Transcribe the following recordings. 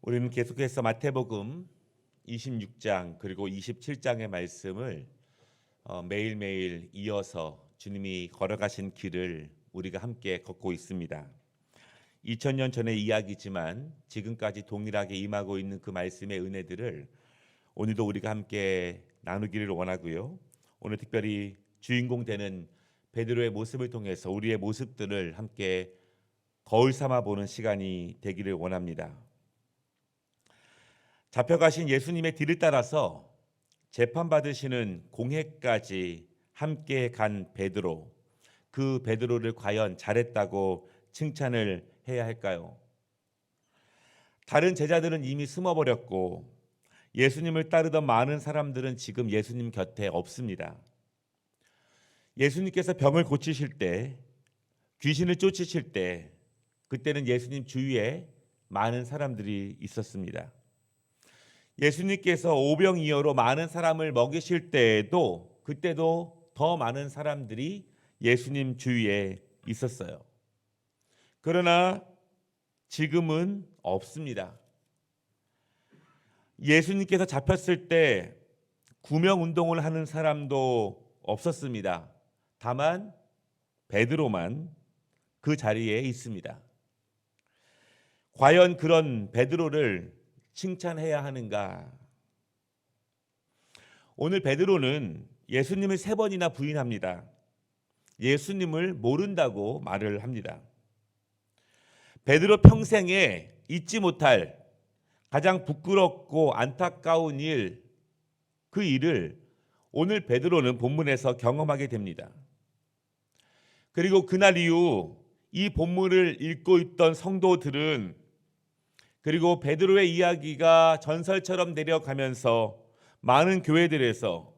우리는 계속해서 마태복음 26장 그리고 27장의 말씀을 매일매일 이어서 주님이 걸어가신 길을 우리가 함께 걷고 있습니다. 2000년 전의 이야기지만 지금까지 동일하게 임하고 있는 그 말씀의 은혜들을 오늘도 우리가 함께 나누기를 원하고요. 오늘 특별히 주인공 되는 베드로의 모습을 통해서 우리의 모습들을 함께 거울 삼아 보는 시간이 되기를 원합니다. 잡혀가신 예수님의 뒤를 따라서 재판받으시는 공회까지 함께 간 베드로, 그 베드로를 과연 잘했다고 칭찬을 해야 할까요? 다른 제자들은 이미 숨어버렸고 예수님을 따르던 많은 사람들은 지금 예수님 곁에 없습니다. 예수님께서 병을 고치실 때, 귀신을 쫓으실 때, 그때는 예수님 주위에 많은 사람들이 있었습니다. 예수님께서 오병이어로 많은 사람을 먹이실 때에도 그때도 더 많은 사람들이 예수님 주위에 있었어요. 그러나 지금은 없습니다. 예수님께서 잡혔을 때 구명 운동을 하는 사람도 없었습니다. 다만 베드로만 그 자리에 있습니다. 과연 그런 베드로를 칭찬해야 하는가? 오늘 베드로는 예수님을 3번이나 부인합니다. 예수님을 모른다고 말을 합니다. 베드로 평생에 잊지 못할 가장 부끄럽고 안타까운 일, 그 일을 오늘 베드로는 본문에서 경험하게 됩니다. 그리고 그날 이후 이 본문을 읽고 있던 성도들은, 그리고 베드로의 이야기가 전설처럼 내려가면서 많은 교회들에서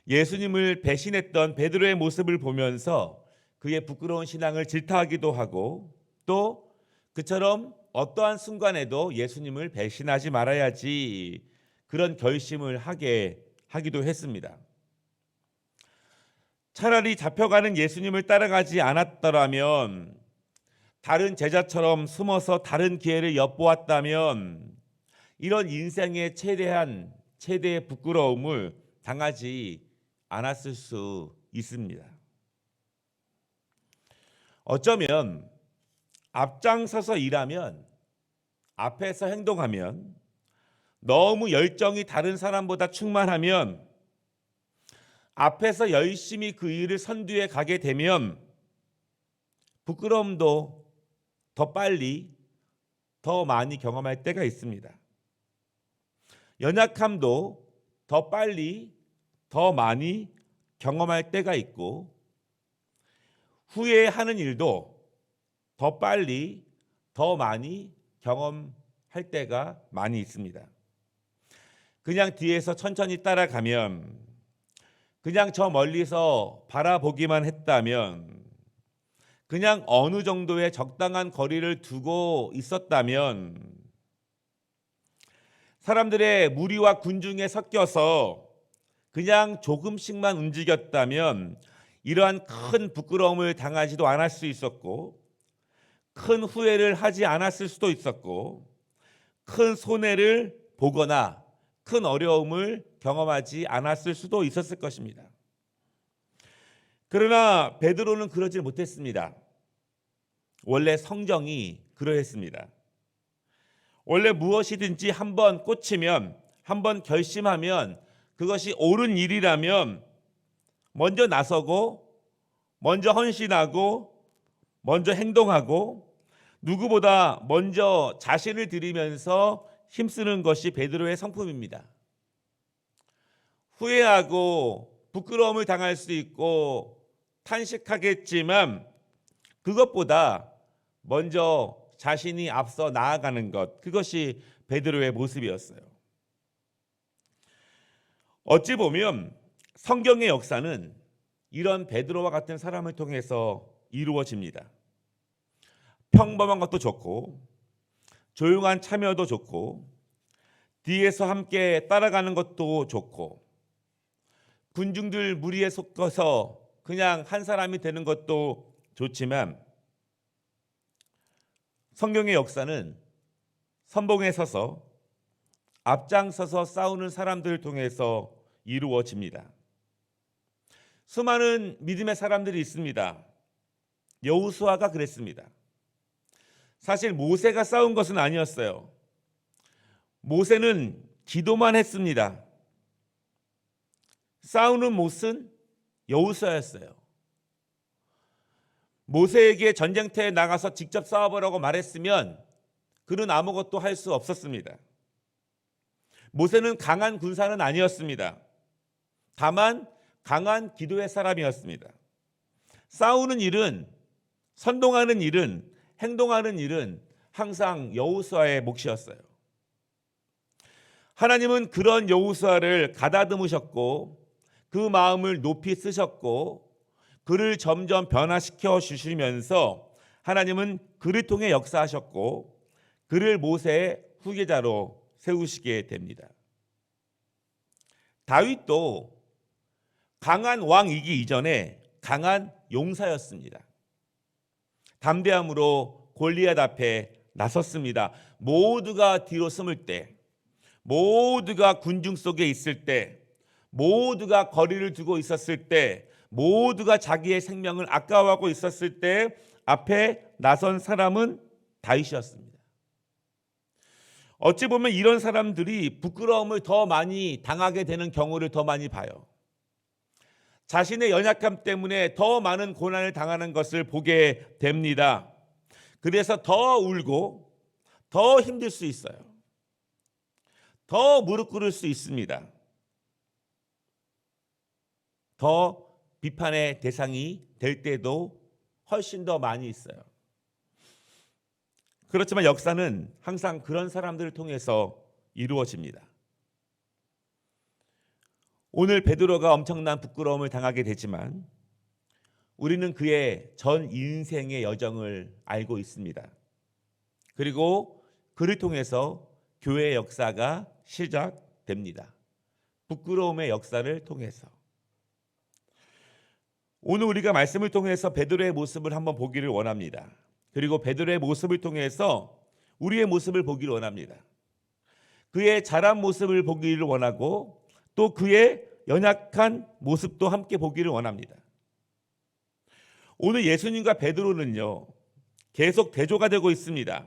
예수님을 배신했던 베드로의 모습을 보면서 그의 부끄러운 신앙을 질타하기도 하고, 또 그처럼 어떠한 순간에도 예수님을 배신하지 말아야지 그런 결심을 하기도 했습니다. 차라리 잡혀가는 예수님을 따라가지 않았더라면, 다른 제자처럼 숨어서 다른 기회를 엿보았다면 이런 인생의 최대의 부끄러움을 당하지 않았을 수 있습니다. 어쩌면 앞장서서 일하면, 앞에서 행동하면, 너무 열정이 다른 사람보다 충만하면, 앞에서 열심히 그 일을 선두에 가게 되면 부끄러움도 더 빨리, 더 많이 경험할 때가 있습니다. 연약함도 더 빨리, 더 많이 경험할 때가 있고, 후회하는 일도 더 빨리, 더 많이 경험할 때가 많이 있습니다. 그냥 뒤에서 천천히 따라가면, 그냥 저 멀리서 바라보기만 했다면, 그냥 어느 정도의 적당한 거리를 두고 있었다면, 사람들의 무리와 군중에 섞여서 그냥 조금씩만 움직였다면 이러한 큰 부끄러움을 당하지도 않을 수 있었고, 큰 후회를 하지 않았을 수도 있었고, 큰 손해를 보거나 큰 어려움을 경험하지 않았을 수도 있었을 것입니다. 그러나 베드로는 그러지 못했습니다. 원래 성정이 그러했습니다. 원래 무엇이든지 한번 꽂히면, 한번 결심하면, 그것이 옳은 일이라면 먼저 나서고, 먼저 헌신하고, 먼저 행동하고, 누구보다 먼저 자신을 들이면서 힘쓰는 것이 베드로의 성품입니다. 후회하고 부끄러움을 당할 수 있고 탄식하겠지만, 그것보다 먼저 자신이 앞서 나아가는 것, 그것이 베드로의 모습이었어요. 어찌 보면 성경의 역사는 이런 베드로와 같은 사람을 통해서 이루어집니다. 평범한 것도 좋고, 조용한 참여도 좋고, 뒤에서 함께 따라가는 것도 좋고, 군중들 무리에 섞어서 그냥 한 사람이 되는 것도 좋지만, 성경의 역사는 선봉에 서서 앞장서서 싸우는 사람들을 통해서 이루어집니다. 수많은 믿음의 사람들이 있습니다. 여호수아가 그랬습니다. 사실 모세가 싸운 것은 아니었어요. 모세는 기도만 했습니다. 싸우는 못은 여호수아였어요. 모세에게 전쟁터에 나가서 직접 싸워보라고 말했으면 그는 아무것도 할 수 없었습니다. 모세는 강한 군사는 아니었습니다. 다만 강한 기도의 사람이었습니다. 싸우는 일은, 선동하는 일은, 행동하는 일은 항상 여호수아의 몫이었어요. 하나님은 그런 여호수아를 가다듬으셨고 그 마음을 높이 쓰셨고 그를 점점 변화시켜 주시면서 하나님은 그를 통해 역사하셨고 그를 모세의 후계자로 세우시게 됩니다. 다윗도 강한 왕이기 이전에 강한 용사였습니다. 담대함으로 골리앗 앞에 나섰습니다. 모두가 뒤로 숨을 때, 모두가 군중 속에 있을 때, 모두가 거리를 두고 있었을 때, 모두가 자기의 생명을 아까워하고 있었을 때 앞에 나선 사람은 다윗이었습니다. 어찌 보면 이런 사람들이 부끄러움을 더 많이 당하게 되는 경우를 더 많이 봐요. 자신의 연약함 때문에 더 많은 고난을 당하는 것을 보게 됩니다. 그래서 더 울고 더 힘들 수 있어요. 더 무릎 꿇을 수 있습니다. 더 비판의 대상이 될 때도 훨씬 더 많이 있어요. 그렇지만 역사는 항상 그런 사람들을 통해서 이루어집니다. 오늘 베드로가 엄청난 부끄러움을 당하게 되지만 우리는 그의 전 인생의 여정을 알고 있습니다. 그리고 그를 통해서 교회의 역사가 시작됩니다. 부끄러움의 역사를 통해서. 오늘 우리가 말씀을 통해서 베드로의 모습을 한번 보기를 원합니다. 그리고 베드로의 모습을 통해서 우리의 모습을 보기를 원합니다. 그의 자란 모습을 보기를 원하고 또 그의 연약한 모습도 함께 보기를 원합니다. 오늘 예수님과 베드로는요, 계속 대조가 되고 있습니다.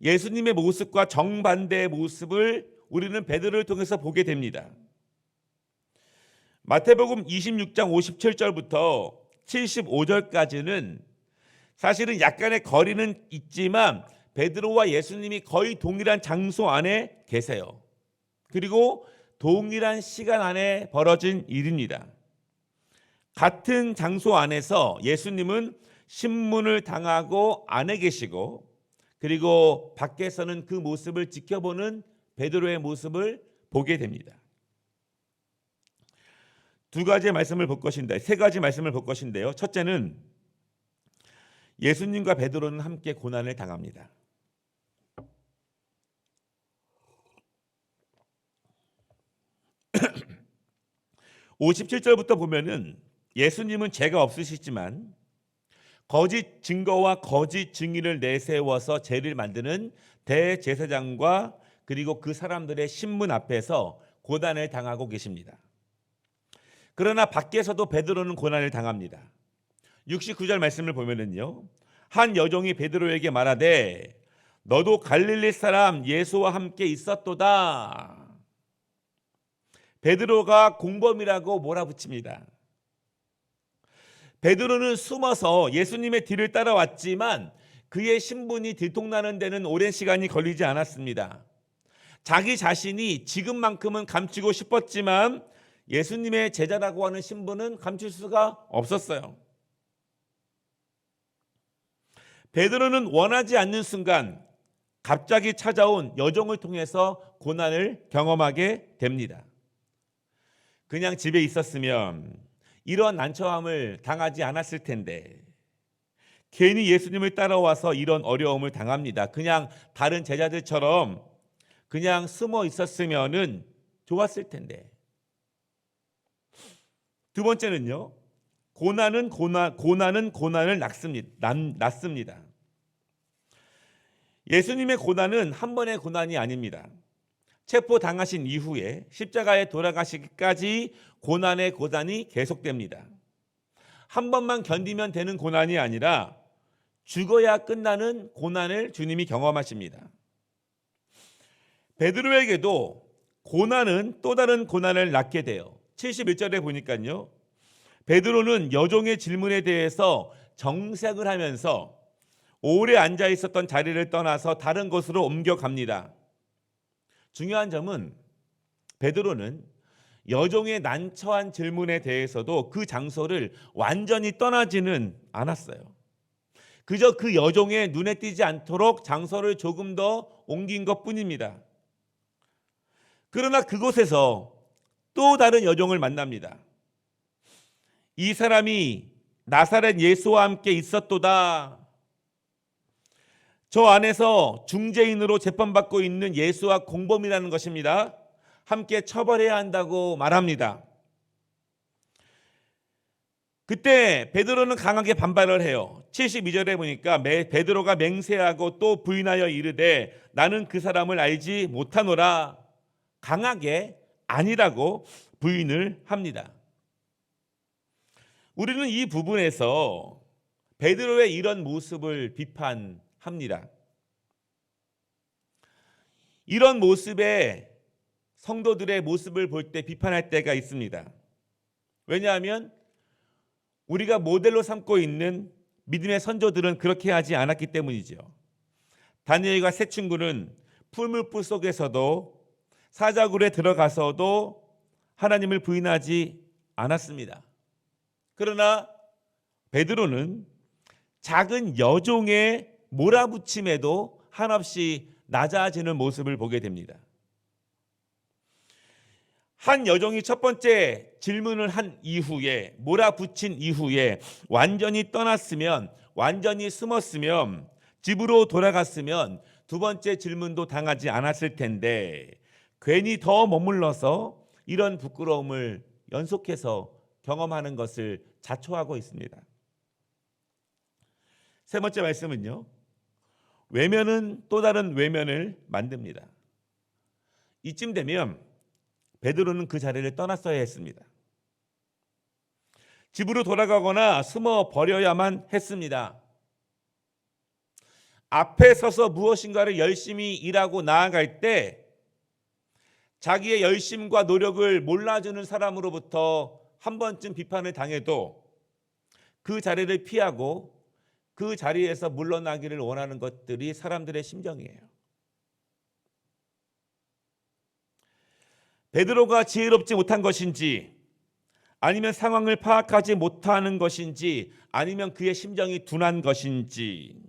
예수님의 모습과 정반대의 모습을 우리는 베드로를 통해서 보게 됩니다. 마태복음 26장 57절부터 75절까지는 사실은 약간의 거리는 있지만 베드로와 예수님이 거의 동일한 장소 안에 계세요. 그리고 동일한 시간 안에 벌어진 일입니다. 같은 장소 안에서 예수님은 신문을 당하고 안에 계시고 그리고 밖에서는 그 모습을 지켜보는 베드로의 모습을 보게 됩니다. 세 가지 말씀을 볼 것인데요. 첫째는 예수님과 베드로는 함께 고난을 당합니다. 57절부터 보면은 예수님은 죄가 없으시지만 거짓 증거와 거짓 증인을 내세워서 죄를 만드는 대제사장과 그리고 그 사람들의 신문 앞에서 고난을 당하고 계십니다. 그러나 밖에서도 베드로는 고난을 당합니다. 69절 말씀을 보면은요, 한 여종이 베드로에게 말하되 너도 갈릴리 사람 예수와 함께 있었도다. 베드로가 공범이라고 몰아붙입니다. 베드로는 숨어서 예수님의 뒤를 따라왔지만 그의 신분이 들통나는 데는 오랜 시간이 걸리지 않았습니다. 자기 자신이 지금만큼은 감추고 싶었지만 예수님의 제자라고 하는 신분은 감출 수가 없었어요. 베드로는 원하지 않는 순간 갑자기 찾아온 여종을 통해서 고난을 경험하게 됩니다. 그냥 집에 있었으면 이런 난처함을 당하지 않았을 텐데 괜히 예수님을 따라와서 이런 어려움을 당합니다. 그냥 다른 제자들처럼 그냥 숨어 있었으면은 좋았을 텐데. 두 번째는요, 고난을 낳습니다. 예수님의 고난은 한 번의 고난이 아닙니다. 체포당하신 이후에 십자가에 돌아가시기까지 고난의 고난이 계속됩니다. 한 번만 견디면 되는 고난이 아니라 죽어야 끝나는 고난을 주님이 경험하십니다. 베드로에게도 고난은 또 다른 고난을 낳게 돼요. 71절에 보니까요. 베드로는 여종의 질문에 대해서 정색을 하면서 오래 앉아 있었던 자리를 떠나서 다른 곳으로 옮겨갑니다. 중요한 점은 베드로는 여종의 난처한 질문에 대해서도 그 장소를 완전히 떠나지는 않았어요. 그저 그 여종의 눈에 띄지 않도록 장소를 조금 더 옮긴 것뿐입니다. 그러나 그곳에서 또 다른 여종을 만납니다. 이 사람이 나사렛 예수와 함께 있었도다. 저 안에서 중재인으로 재판받고 있는 예수와 공범이라는 것입니다. 함께 처벌해야 한다고 말합니다. 그때 베드로는 강하게 반발을 해요. 72절에 보니까 베드로가 맹세하고 또 부인하여 이르되 나는 그 사람을 알지 못하노라. 강하게 아니라고 부인을 합니다. 우리는 이 부분에서 베드로의 이런 모습을 비판합니다. 이런 모습에 성도들의 모습을 볼 때 비판할 때가 있습니다. 왜냐하면 우리가 모델로 삼고 있는 믿음의 선조들은 그렇게 하지 않았기 때문이죠. 다니엘과 세 친구는 풀무불 속에서도 사자굴에 들어가서도 하나님을 부인하지 않았습니다. 그러나 베드로는 작은 여종의 몰아붙임에도 한없이 낮아지는 모습을 보게 됩니다. 한 여종이 첫 번째 질문을 한 이후에 몰아붙인 이후에 완전히 떠났으면, 완전히 숨었으면, 집으로 돌아갔으면 두 번째 질문도 당하지 않았을 텐데 괜히 더 머물러서 이런 부끄러움을 연속해서 경험하는 것을 자초하고 있습니다. 세 번째 말씀은요, 외면은 또 다른 외면을 만듭니다. 이쯤 되면 베드로는 그 자리를 떠났어야 했습니다. 집으로 돌아가거나 숨어 버려야만 했습니다. 앞에 서서 무엇인가를 열심히 일하고 나아갈 때 자기의 열심과 노력을 몰라주는 사람으로부터 한 번쯤 비판을 당해도 그 자리를 피하고 그 자리에서 물러나기를 원하는 것들이 사람들의 심정이에요. 베드로가 지혜롭지 못한 것인지, 아니면 상황을 파악하지 못하는 것인지, 아니면 그의 심정이 둔한 것인지.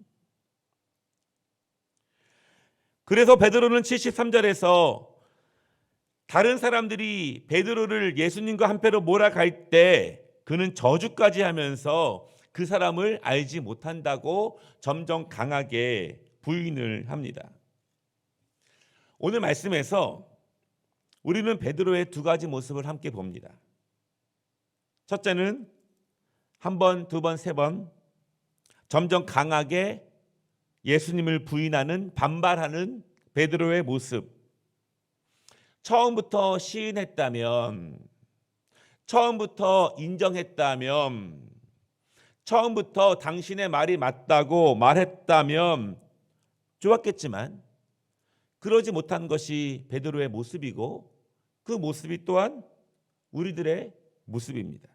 그래서 베드로는 73절에서 다른 사람들이 베드로를 예수님과 한패로 몰아갈 때 그는 저주까지 하면서 그 사람을 알지 못한다고 점점 강하게 부인을 합니다. 오늘 말씀에서 우리는 베드로의 두 가지 모습을 함께 봅니다. 첫째는 한 번, 두 번, 세 번 점점 강하게 예수님을 부인하는, 반발하는 베드로의 모습. 처음부터 시인했다면, 처음부터 인정했다면, 처음부터 당신의 말이 맞다고 말했다면 좋았겠지만 그러지 못한 것이 베드로의 모습이고 그 모습이 또한 우리들의 모습입니다.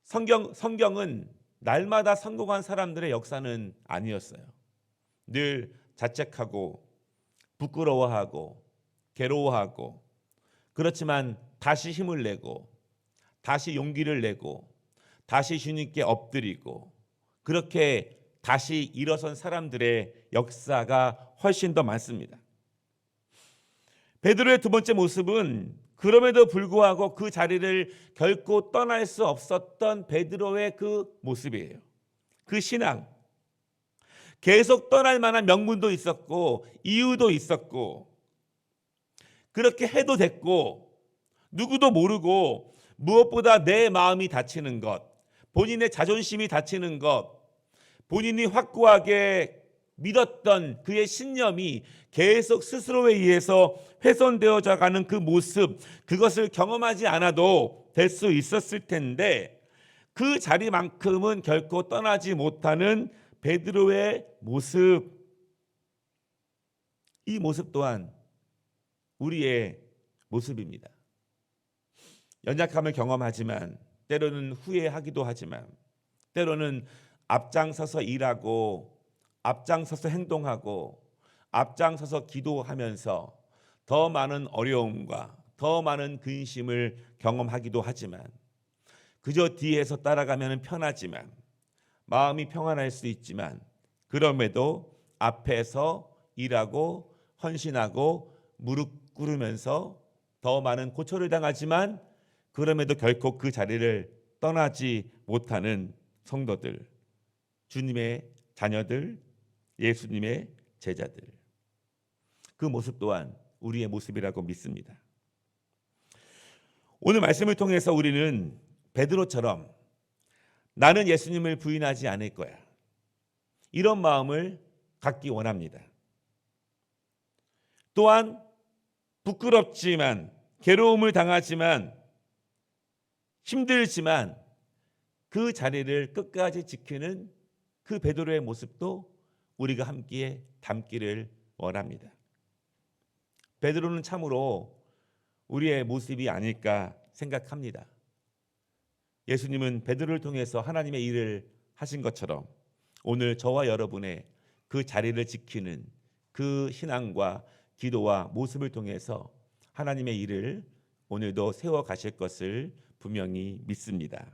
성경은 날마다 성공한 사람들의 역사는 아니었어요. 늘 자책하고 부끄러워하고 괴로워하고, 그렇지만 다시 힘을 내고 다시 용기를 내고 다시 주님께 엎드리고 그렇게 다시 일어선 사람들의 역사가 훨씬 더 많습니다. 베드로의 두 번째 모습은 그럼에도 불구하고 그 자리를 결코 떠날 수 없었던 베드로의 그 모습이에요. 그 신앙. 계속 떠날 만한 명분도 있었고 이유도 있었고 그렇게 해도 됐고, 누구도 모르고 무엇보다 내 마음이 다치는 것, 본인의 자존심이 다치는 것, 본인이 확고하게 믿었던 그의 신념이 계속 스스로에 의해서 훼손되어져 가는 그 모습, 그것을 경험하지 않아도 될 수 있었을 텐데 그 자리만큼은 결코 떠나지 못하는 베드로의 모습, 이 모습 또한 우리의 모습입니다. 연약함을 경험하지만 때로는 후회하기도 하지만 때로는 앞장서서 일하고 앞장서서 행동하고 앞장서서 기도하면서 더 많은 어려움과 더 많은 근심을 경험하기도 하지만 그저 뒤에서 따라가면 편하지만 마음이 평안할 수 있지만 그럼에도 앞에서 일하고 헌신하고 무릎 꿇으면서 더 많은 고초를 당하지만 그럼에도 결코 그 자리를 떠나지 못하는 성도들, 주님의 자녀들, 예수님의 제자들, 그 모습 또한 우리의 모습이라고 믿습니다. 오늘 말씀을 통해서 우리는 베드로처럼 나는 예수님을 부인하지 않을 거야, 이런 마음을 갖기 원합니다. 또한 부끄럽지만 괴로움을 당하지만 힘들지만 그 자리를 끝까지 지키는 그 베드로의 모습도 우리가 함께 담기를 원합니다. 베드로는 참으로 우리의 모습이 아닐까 생각합니다. 예수님은 베드로를 통해서 하나님의 일을 하신 것처럼 오늘 저와 여러분의 그 자리를 지키는 그 신앙과 기도와 모습을 통해서 하나님의 일을 오늘도 세워가실 것을 분명히 믿습니다.